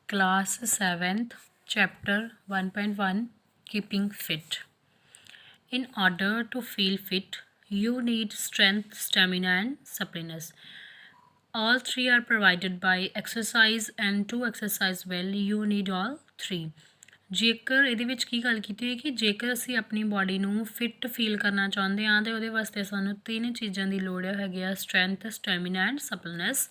Class 7th, Chapter 1.1 Keeping Fit. In order to feel fit, you need strength, stamina, and suppleness. All three are provided by exercise, and to exercise well, you need all three. ਜੇਕਰ ਇਹਦੇ ਵਿੱਚ ਕੀ ਗੱਲ ਕੀਤੀ ਹੋਈ ਕਿ ਜੇਕਰ ਅਸੀਂ ਆਪਣੀ ਬਾਡੀ ਨੂੰ ਫਿੱਟ ਫੀਲ ਕਰਨਾ ਚਾਹੁੰਦੇ ਹਾਂ ਤਾਂ ਉਹਦੇ ਵਾਸਤੇ ਸਾਨੂੰ ਤਿੰਨ ਚੀਜ਼ਾਂ ਦੀ ਲੋੜ ਹੈਗੀ ਆ, ਸਟਰੈਂਥ, ਸਟੈਮਿਨਾ ਐਂਡ ਸਪਲਨੈਸ।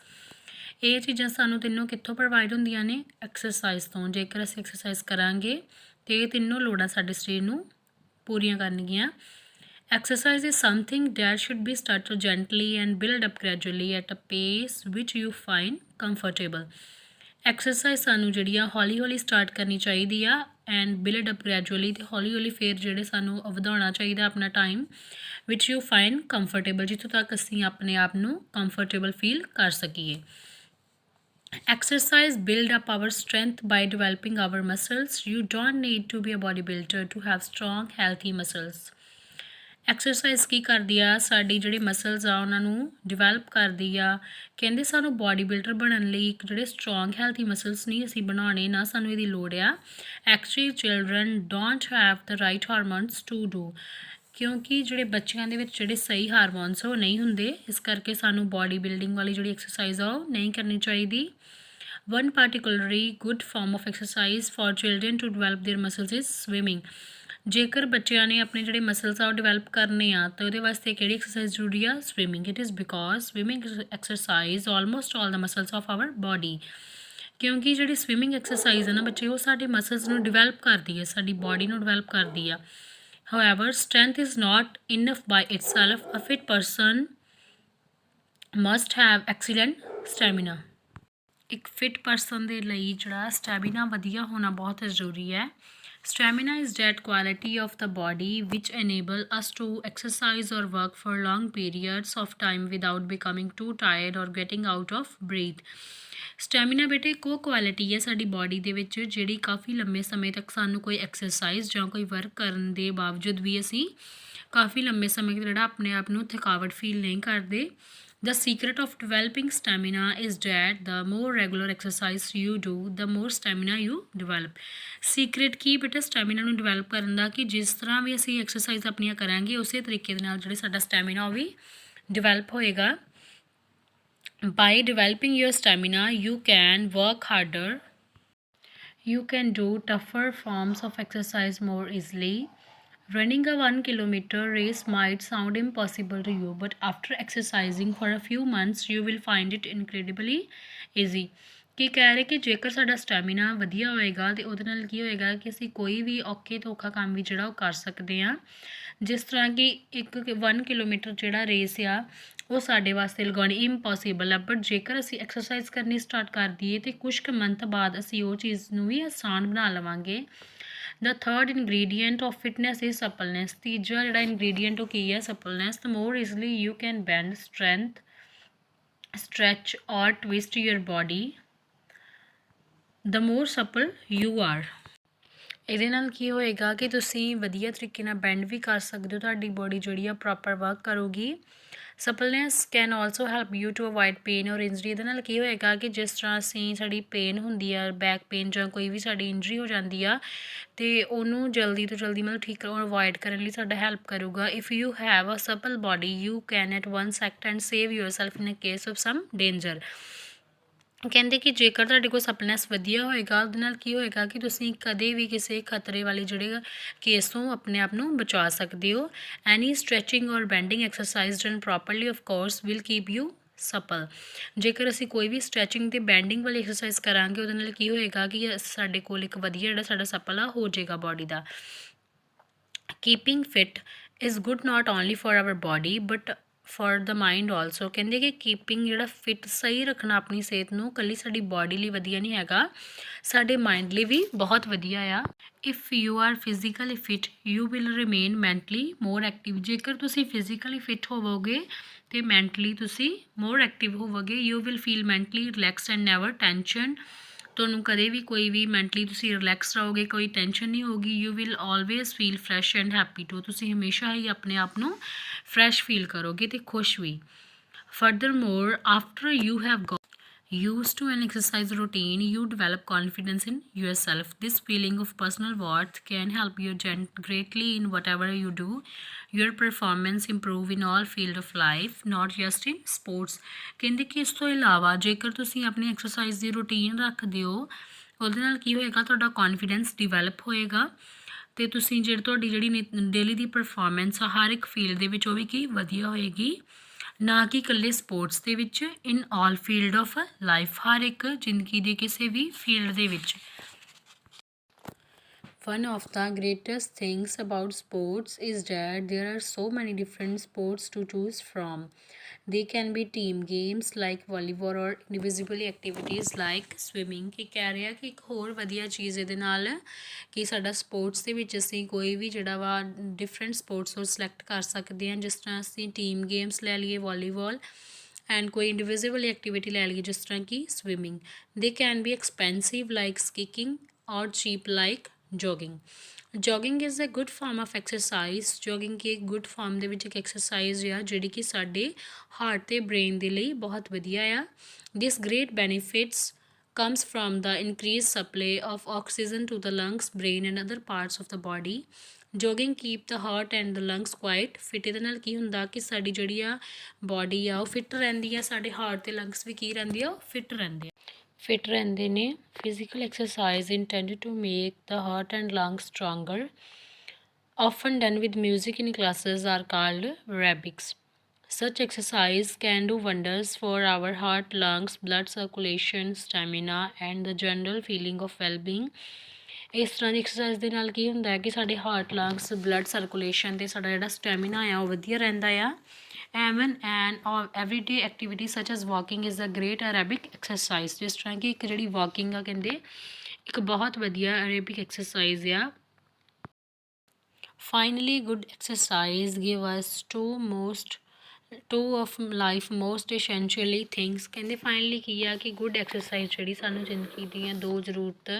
ਇਹ ਚੀਜ਼ਾਂ ਸਾਨੂੰ ਤਿੰਨੋਂ ਕਿੱਥੋਂ ਪ੍ਰੋਵਾਈਡ ਹੁੰਦੀਆਂ ਨੇ? ਐਕਸਰਸਾਈਜ਼ ਤੋਂ। ਜੇਕਰ ਅਸੀਂ ਐਕਸਰਸਾਈਜ਼ ਕਰਾਂਗੇ ਤਾਂ ਇਹ ਤਿੰਨੋਂ ਲੋੜਾਂ ਸਾਡੇ ਸਰੀਰ ਨੂੰ ਪੂਰੀਆਂ ਕਰਨਗੀਆਂ। Exercise is something that should be started gently and build up gradually at a pace which you find comfortable. Exercise ਸਾਨੂੰ ਜਿਹੜੀ ਆ ਹੌਲੀ ਹੌਲੀ ਸਟਾਰਟ ਕਰਨੀ ਚਾਹੀਦੀ ਆ ਐਂਡ ਬਿਲਡ ਅਪ ਗ੍ਰੈਜੂਅਲੀ, ਅਤੇ ਹੌਲੀ ਹੌਲੀ ਫਿਰ ਜਿਹੜੇ ਸਾਨੂੰ ਵਧਾਉਣਾ ਚਾਹੀਦਾ ਆਪਣਾ time which you find comfortable, ਜਿੱਥੋਂ ਤੱਕ ਅਸੀਂ ਆਪਣੇ ਆਪ ਨੂੰ ਕੰਫਰਟੇਬਲ ਫੀਲ ਕਰ ਸਕੀਏ। Exercise build up our strength by developing our muscles. You don't need to be a bodybuilder to have strong, healthy muscles. Exercise ਕੀ ਕਰਦੀ ਆ? ਸਾਡੀ ਜਿਹੜੇ ਮਸਲਸ ਆ ਉਹਨਾਂ ਨੂੰ ਡਿਵੈਲਪ ਕਰਦੀ ਆ। ਕਹਿੰਦੇ ਸਾਨੂੰ ਬੋਡੀ ਬਿਲਡਰ ਬਣਨ ਲਈ ਇੱਕ ਜਿਹੜੇ ਸਟਰੋਂਗ ਹੈਲਥੀ ਮਸਲਸ ਨਹੀਂ ਅਸੀਂ ਬਣਾਉਣੇ, ਨਾ ਸਾਨੂੰ ਇਹਦੀ ਲੋੜ ਆ। Actually children don't have the right hormones to do, ਕਿਉਂਕਿ ਜਿਹੜੇ ਬੱਚਿਆਂ ਦੇ ਵਿੱਚ ਜਿਹੜੇ ਸਹੀ ਹਾਰਮੋਨਸ ਉਹ ਨਹੀਂ ਹੁੰਦੇ, ਇਸ ਕਰਕੇ ਸਾਨੂੰ ਬੋਡੀ ਬਿਲਡਿੰਗ ਵਾਲੀ ਜਿਹੜੀ ਐਕਸਰਸਾਈਜ਼ ਆ ਉਹ ਨਹੀਂ ਕਰਨੀ ਚਾਹੀਦੀ। One particularly good form of exercise for children to develop their muscles is swimming. ਜੇਕਰ ਬੱਚਿਆਂ ਨੇ ਆਪਣੇ ਜਿਹੜੇ ਮਸਲਸ ਆ ਉਹ ਡਿਵੈਲਪ ਕਰਨੇ ਆ ਤਾਂ ਉਹਦੇ ਵਾਸਤੇ ਕਿਹੜੀ ਐਕਸਰਸਾਈਜ਼ ਜ਼ਰੂਰੀ ਆ? Swimming. It is because swimming exercise almost all the muscles of hour body, ਕਿਉਂਕਿ ਜਿਹੜੀ ਸਵਿਮਿੰਗ ਐਕਸਰਸਾਈਜ਼ ਹੈ ਨਾ ਬੱਚੇ, ਉਹ ਸਾਡੇ ਮਸਲਸ ਨੂੰ ਡਿਵੈਲਪ ਕਰਦੀ ਹੈ, ਸਾਡੀ ਬੋਡੀ ਨੂੰ ਡਿਵੈਲਪ ਕਰਦੀ ਆ। However, strength is not enough by itself. A fit person must have excellent stamina. ਇੱਕ ਫਿਟ ਪਰਸਨ ਦੇ ਲਈ ਜਿਹੜਾ ਸਟੈਮਿਨਾ ਵਧੀਆ ਹੋਣਾ ਬਹੁਤ ਜ਼ਰੂਰੀ ਹੈ। Stamina is that quality of the body which enable us to exercise or work for long periods of time without becoming too tired or getting out of breath. Stamina ਬੇਟੇ ਕੋ ਕੁਆਲਿਟੀ ਹੈ ਸਾਡੀ body ਦੇ ਵਿੱਚ ਜਿਹੜੀ ਕਾਫੀ ਲੰਬੇ ਸਮੇਂ ਤੱਕ ਸਾਨੂੰ ਕੋਈ ਐਕਸਰਸਾਈਜ਼ ਜਾਂ ਕੋਈ ਵਰਕ ਕਰਨ ਦੇ ਬਾਵਜੂਦ ਵੀ ਅਸੀਂ ਕਾਫੀ ਲੰਬੇ ਸਮੇਂ ਤੱਕ ਜਿਹੜਾ ਆਪਣੇ ਆਪ ਨੂੰ ਥਕਾਵਟ ਫੀਲ ਨਹੀਂ ਕਰਦੇ। The secret of developing stamina is that the more regular exercise you do, the more stamina you develop. Secret ਕੀ ਬੇਟਾ ਸਟੈਮਿਨਾ ਨੂੰ ਡਿਵੈਲਪ ਕਰਨ ਦਾ? ਕਿ ਜਿਸ ਤਰ੍ਹਾਂ ਵੀ ਅਸੀਂ ਐਕਸਰਸਾਈਜ਼ ਆਪਣੀਆਂ ਕਰਾਂਗੇ ਉਸੇ ਤਰੀਕੇ ਦੇ ਨਾਲ ਜਿਹੜਾ ਸਾਡਾ ਸਟੈਮਿਨਾ ਉਹ ਵੀ ਡਿਵੈਲਪ ਹੋਏਗਾ। By developing your stamina, you can work harder. You can do tougher forms of exercise more easily. Running a 1 kilometer race might sound impossible to you, but after exercising for a few months, you will find it incredibly easy. ਕੀ ਕਹਿ ਰਹੇ ਕਿ ਜੇਕਰ ਸਾਡਾ stamina ਵਧੀਆ ਹੋਏਗਾ ਅਤੇ ਉਹਦੇ ਨਾਲ ਕੀ ਹੋਏਗਾ ਕਿ ਅਸੀਂ ਕੋਈ ਵੀ ਔਖੇ ਤੋਂ ਔਖਾ ਕੰਮ ਵੀ ਜਿਹੜਾ ਉਹ ਕਰ ਸਕਦੇ ਹਾਂ। ਜਿਸ ਤਰ੍ਹਾਂ ਕਿ 1 ਕਿਲੋਮੀਟਰ ਜਿਹੜਾ ਰੇਸ ਆ ਉਹ ਸਾਡੇ ਵਾਸਤੇ ਲਗਾਉਣੀ ਇੰਪੋਸੀਬਲ ਆ, ਬਟ ਜੇਕਰ ਅਸੀਂ ਐਕਸਰਸਾਈਜ਼ ਕਰਨੀ ਸਟਾਰਟ ਕਰ ਦਈਏ ਤਾਂ ਕੁਛ ਕੁ ਮੰਥ ਬਾਅਦ ਅਸੀਂ ਉਹ ਚੀਜ਼ ਨੂੰ ਵੀ ਆਸਾਨ ਬਣਾ ਲਵਾਂਗੇ। The third ingredient of fitness is suppleness. ਤੀਜਾ ਜਿਹੜਾ ingredient ਉਹ ਕੀ ਹੈ? suppleness. The more easily you can bend, stretch or twist your body, the more supple you are. ਇਹਦੇ ਨਾਲ ਕੀ ਹੋਏਗਾ ਕਿ ਤੁਸੀਂ ਵਧੀਆ ਤਰੀਕੇ ਨਾਲ ਬੈਂਡ ਵੀ ਕਰ ਸਕਦੇ ਹੋ, ਤੁਹਾਡੀ ਬੋਡੀ ਜਿਹੜੀ ਆ ਪ੍ਰੋਪਰ ਵਰਕ ਕਰੂਗੀ। Suppleness can also help you to avoid pain or injury. ਇਹਦੇ ਨਾਲ ਕੀ ਹੋਏਗਾ ਕਿ ਜਿਸ ਤਰ੍ਹਾਂ ਅਸੀਂ ਸਾਡੀ ਪੇਨ ਹੁੰਦੀ ਆ, ਬੈਕ ਪੇਨ ਜਾਂ ਕੋਈ ਵੀ ਸਾਡੀ ਇੰਜਰੀ ਹੋ ਜਾਂਦੀ ਆ, ਅਤੇ ਉਹਨੂੰ ਜਲਦੀ ਤੋਂ ਜਲਦੀ ਮਤਲਬ ਠੀਕ ਅਵਾਇਡ ਕਰਨ ਲਈ ਸਾਡਾ ਹੈਲਪ ਕਰੂਗਾ। If you have a supple body you can at once act and save yourself in a case of some danger. ਕਹਿੰਦੇ ਕਿ ਜੇਕਰ ਤੁਹਾਡੇ ਕੋਲ ਸਪਲਨੈਸ ਵਧੀਆ ਹੋਏਗਾ ਉਹਦੇ ਨਾਲ ਕੀ ਹੋਏਗਾ ਕਿ ਤੁਸੀਂ ਕਦੇ ਵੀ ਕਿਸੇ ਖਤਰੇ ਵਾਲੇ ਜਿਹੜੇ ਕੇਸ ਤੋਂ ਆਪਣੇ ਆਪ ਨੂੰ ਬਚਾ ਸਕਦੇ ਹੋ। Any stretching or bending exercise done properly of course will keep you supple. ਜੇਕਰ ਅਸੀਂ ਕੋਈ ਵੀ ਸਟ੍ਰੈਚਿੰਗ ਅਤੇ ਬੈਂਡਿੰਗ ਵਾਲੀ ਐਕਸਰਸਾਈਜ਼ ਕਰਾਂਗੇ ਉਹਦੇ ਨਾਲ ਕੀ ਹੋਏਗਾ ਕਿ ਸਾਡੇ ਕੋਲ ਇੱਕ ਵਧੀਆ ਜਿਹੜਾ ਸਾਡਾ ਸਪਲ ਆ ਹੋ ਜਾਏਗਾ body the. Keeping fit is good not only for hour body but for the mind also. ਕਹਿੰਦੇ ਕਿ ਕੀਪਿੰਗ ਜਿਹੜਾ ਫਿਟ ਸਹੀ ਰੱਖਣਾ ਆਪਣੀ ਸਿਹਤ ਨੂੰ ਇਕੱਲੀ ਸਾਡੀ ਬੋਡੀ ਲਈ ਵਧੀਆ ਨਹੀਂ ਹੈਗਾ, ਸਾਡੇ ਮਾਈਂਡ ਲਈ ਵੀ ਬਹੁਤ ਵਧੀਆ ਆ। If you are physically fit you will remain mentally more active. ਜੇਕਰ ਤੁਸੀਂ ਫਿਜ਼ੀਕਲੀ ਫਿਟ ਹੋਵੋਗੇ ਅਤੇ ਮੈਂਟਲੀ ਤੁਸੀਂ ਮੋਰ ਐਕਟਿਵ ਹੋਵੋਗੇ। You will feel mentally relaxed and never tension. ਤੁਹਾਨੂੰ ਕਦੇ ਵੀ ਕੋਈ ਵੀ ਮੈਂਟਲੀ ਤੁਸੀਂ ਰਿਲੈਕਸ ਰਹੋਗੇ, ਕੋਈ ਟੈਨਸ਼ਨ ਨਹੀਂ ਹੋਊਗੀ। You will always feel fresh and happy too. ਤੁਸੀਂ ਹਮੇਸ਼ਾ ਹੀ ਆਪਣੇ ਆਪ ਨੂੰ ਫਰੈਸ਼ ਫੀਲ ਕਰੋਗੇ ਅਤੇ ਖੁਸ਼ ਵੀ। Furthermore after you have Used to an exercise routine, you develop confidence in yourself. This feeling of personal worth can help you greatly in whatever you do. Your performance improve in all field of life, not just in sports. ਕਹਿੰਦੇ ਕਿ ਇਸ ਤੋਂ ਇਲਾਵਾ ਜੇਕਰ ਤੁਸੀਂ ਆਪਣੀ exercise ਦੀ routine ਰੱਖਦੇ ਹੋ, ਉਹਦੇ ਨਾਲ ਕੀ ਹੋਏਗਾ, ਤੁਹਾਡਾ ਕੌਨਫੀਡੈਂਸ ਡਿਵੈਲਪ ਹੋਏਗਾ ਅਤੇ ਤੁਸੀਂ ਤੁਹਾਡੀ ਜਿਹੜੀ ਡੇਲੀ ਦੀ ਪਰਫੋਰਮੈਂਸ ਆ ਹਰ ਇੱਕ ਫੀਲਡ ਦੇ ਵਿੱਚ ਉਹ ਵੀ ਕੀ ਵਧੀਆ ਹੋਏਗੀ, ਨਾ ਕਿ ਇਕੱਲੇ ਸਪੋਰਟਸ ਦੇ ਵਿੱਚ, ਇਨ ਆਲ ਫੀਲਡ ਆਫ ਲਾਈਫ, ਹਰ ਇੱਕ ਜ਼ਿੰਦਗੀ ਦੇ ਕਿਸੇ ਵੀ ਫੀਲਡ ਦੇ ਵਿੱਚ। One of the greatest things about sports is that there are so many different sports to choose from. They can be team games like volleyball or individual activities like swimming। ਕਿ ਕਹਿ ਰਿਹਾ ਕਿ ਇੱਕ ਹੋਰ ਵਧੀਆ ਚੀਜ਼ ਇਹਦੇ ਨਾਲ ਕਿ ਸਾਡਾ ਸਪੋਰਟਸ ਦੇ ਵਿੱਚ ਅਸੀਂ ਕੋਈ ਵੀ ਜਿਹੜਾ ਵਾ ਡਿਫਰੈਂਟ ਸਪੋਰਟਸ ਉਹ ਸਿਲੈਕਟ ਕਰ ਸਕਦੇ ਹਾਂ, ਜਿਸ ਤਰ੍ਹਾਂ ਅਸੀਂ ਟੀਮ ਗੇਮਸ ਲੈ ਲਈਏ ਵਾਲੀਬਾਲ, ਐਂਡ ਕੋਈ ਇੰਡੀਵਿਜ਼ੂਅਲ ਐਕਟੀਵਿਟੀ ਲੈ ਲਈਏ ਜਿਸ ਤਰ੍ਹਾਂ ਕਿ swimming. They can be expensive like skiing or cheap like jogging. Jogging is a good form of exercise. Jogging ਕੀ ਇੱਕ ਗੁੱਡ ਫਾਰਮ ਦੇ ਵਿੱਚ ਇੱਕ ਐਕਸਰਸਾਈਜ਼ ਆ ਜਿਹੜੀ ਕਿ ਸਾਡੇ ਹਾਰਟ ਅਤੇ ਬ੍ਰੇਨ ਦੇ ਲਈ ਬਹੁਤ ਵਧੀਆ ਆ। This great benefits comes from the increased supply of oxygen to the lungs, brain and other parts of the body. Jogging keep the heart and the lungs quite fit। ਇਹਦੇ ਨਾਲ ਕੀ ਹੁੰਦਾ ਕਿ ਸਾਡੀ ਜਿਹੜੀ ਆ ਬੋਡੀ ਆ ਉਹ ਫਿੱਟ ਰਹਿੰਦੀ ਆ, ਸਾਡੇ ਹਾਰਟ ਅਤੇ ਲੰਗਸ ਵੀ ਕੀ ਰਹਿੰਦੀ ਆ, ਉਹ ਫਿੱਟ ਰਹਿੰਦੇ ਨੇ। Physical exercise intended to make the heart and lungs stronger, often done with music in classes, are called aerobics. Such exercise can do wonders for our heart, lungs, blood circulation, stamina and the general feeling of well-being। ਇਸ ਤਰ੍ਹਾਂ ਦੀ exercise ਦੇ ਨਾਲ ਕੀ ਹੁੰਦਾ ਹੈ ਕਿ ਸਾਡੇ heart, lungs, blood circulation ਅਤੇ ਸਾਡਾ ਜਿਹੜਾ ਸਟੈਮਿਨਾ ਆ ਉਹ ਵਧੀਆ ਰਹਿੰਦਾ ਆ। Even and everyday activity such as walking is a great aerobic exercise. ਜਿਸ ਤਰ੍ਹਾਂ ਕਿ ਇੱਕ ਜਿਹੜੀ ਵਾਕਿੰਗ ਆ ਕਹਿੰਦੇ ਇੱਕ ਬਹੁਤ ਵਧੀਆ ਅਰੇਬਿਕ ਐਕਸਰਸਾਈਜ਼ ਆ। Finally good exercise give us two of life most essentially things। ਕਹਿੰਦੇ ਫਾਈਨਲੀ ਕੀ ਆ ਕਿ ਗੁੱਡ ਐਕਸਰਸਾਈਜ਼ ਜਿਹੜੀ ਸਾਨੂੰ ਜ਼ਿੰਦਗੀ ਦੀਆਂ ਦੋ ਜ਼ਰੂਰਤ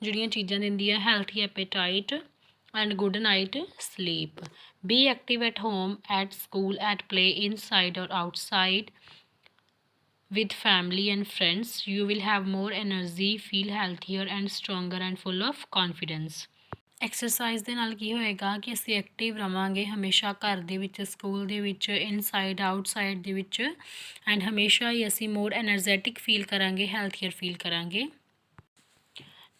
ਜਿਹੜੀਆਂ ਚੀਜ਼ਾਂ ਦਿੰਦੀ ਆ, healthy appetite and good night sleep. Be active at home, at school, at play, inside or outside, with family and friends। You will have more energy, feel healthier and stronger and full of confidence। Exercise ਦੇ ਨਾਲ ਕੀ ਹੋਏਗਾ ਕਿ ਅਸੀਂ active ਰਵਾਂਗੇ ਹਮੇਸ਼ਾ, ਘਰ ਦੇ ਵਿੱਚ, ਸਕੂਲ ਦੇ ਵਿੱਚ, ਇਨਸਾਈਡ ਆਊਟਸਾਈਡ ਦੇ ਵਿੱਚ, ਐਂਡ ਹਮੇਸ਼ਾ ਹੀ ਅਸੀਂ ਮੋਰ ਐਨਰਜੈਟਿਕ ਫੀਲ ਕਰਾਂਗੇ, ਹੈਲਥੀਅਰ ਫੀਲ ਕਰਾਂਗੇ।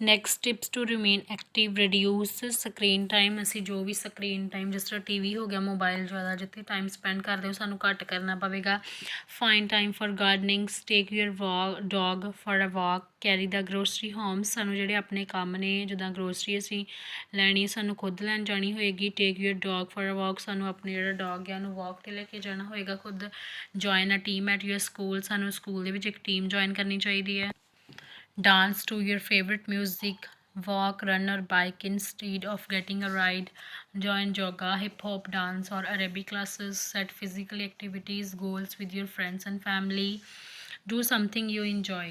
Next tips to remain active, reduce screen time. ਅਸੀਂ ਜੋ ਵੀ ਸਕਰੀਨ ਟਾਈਮ ਜਿਸ ਤਰ੍ਹਾਂ TV ਹੋ ਗਿਆ, ਮੋਬਾਈਲ ਜ਼ਿਆਦਾ ਜਿੱਥੇ ਟਾਈਮ ਸਪੈਂਡ ਕਰਦੇ ਹੋ ਸਾਨੂੰ ਘੱਟ ਕਰਨਾ ਪਵੇਗਾ। Find time for gardenings, take your dog for a walk, carry the grocery home. ਸਾਨੂੰ ਜਿਹੜੇ ਆਪਣੇ ਕੰਮ ਨੇ ਜਿੱਦਾਂ ਗਰੋਸਰੀ ਅਸੀਂ ਲੈਣੀ ਸਾਨੂੰ ਖੁਦ ਲੈਣ ਜਾਣੀ ਹੋਏਗੀ। ਟੇਕ ਯੂਅਰ ਡੌਗ ਫॉर ਅ ਵਾਕ, ਸਾਨੂੰ ਆਪਣੇ ਜਿਹੜਾ ਡੌਗ ਹੈ ਉਹਨੂੰ ਵਾਕ 'ਤੇ ਲੈ ਕੇ ਜਾਣਾ ਹੋਏਗਾ ਖੁਦ। Join a team at your school, ਸਾਨੂੰ ਸਕੂਲ ਦੇ ਵਿੱਚ ਇੱਕ ਟੀਮ ਜੁਆਇਨ ਕਰਨੀ ਚਾਹੀਦੀ ਹੈ। Dance to your favorite music, walk, run or bike instead of getting a ride, join yoga, hip hop, dance or Arabic classes, set physical activities goals with your friends and family, do something you enjoy।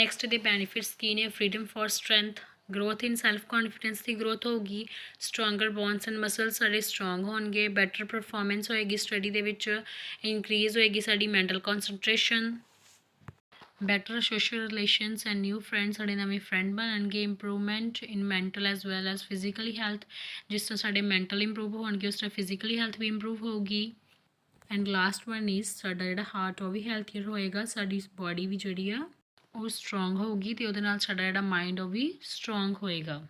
Next the benefits ਕੀ ਨੇ, freedom for strength, growth in self confidence the growth ਹੋਊਗੀ, stronger bones and muscles ਸਾਡੇ strong ਹੋਣਗੇ, better performance ਹੋਏਗੀ study ਦੇ ਵਿੱਚ, increase ਹੋਏਗੀ ਸਾਡੀ mental concentration, better social relations and new friends, ਸਾਡੇ ਨਵੇਂ ਫਰੈਂਡ ਬਣਨਗੇ, improvement in mental as well as physically health. ਜਿਸ ਤਰ੍ਹਾਂ ਸਾਡੇ ਮੈਂਟਲ ਇੰਪਰੂਵ ਹੋਣਗੇ ਉਸ ਤਰ੍ਹਾਂ ਫਿਜ਼ੀਕਲੀ ਹੈਲਥ ਵੀ ਇੰਪਰੂਵ ਹੋਊਗੀ। ਐਂਡ ਲਾਸਟ ਵਨ ਇਜ਼ ਸਾਡਾ ਜਿਹੜਾ ਹਾਰਟ ਉਹ ਵੀ ਹੈਲਥੀਅਰ ਹੋਏਗਾ, ਸਾਡੀ ਬੋਡੀ ਵੀ ਜਿਹੜੀ ਆ ਉਹ ਸਟਰੋਂਗ ਹੋਊਗੀ ਅਤੇ ਉਹਦੇ ਨਾਲ ਸਾਡਾ ਜਿਹੜਾ ਮਾਈਂਡ ਉਹ ਵੀ ਸਟਰੋਂਗ ਹੋਏਗਾ।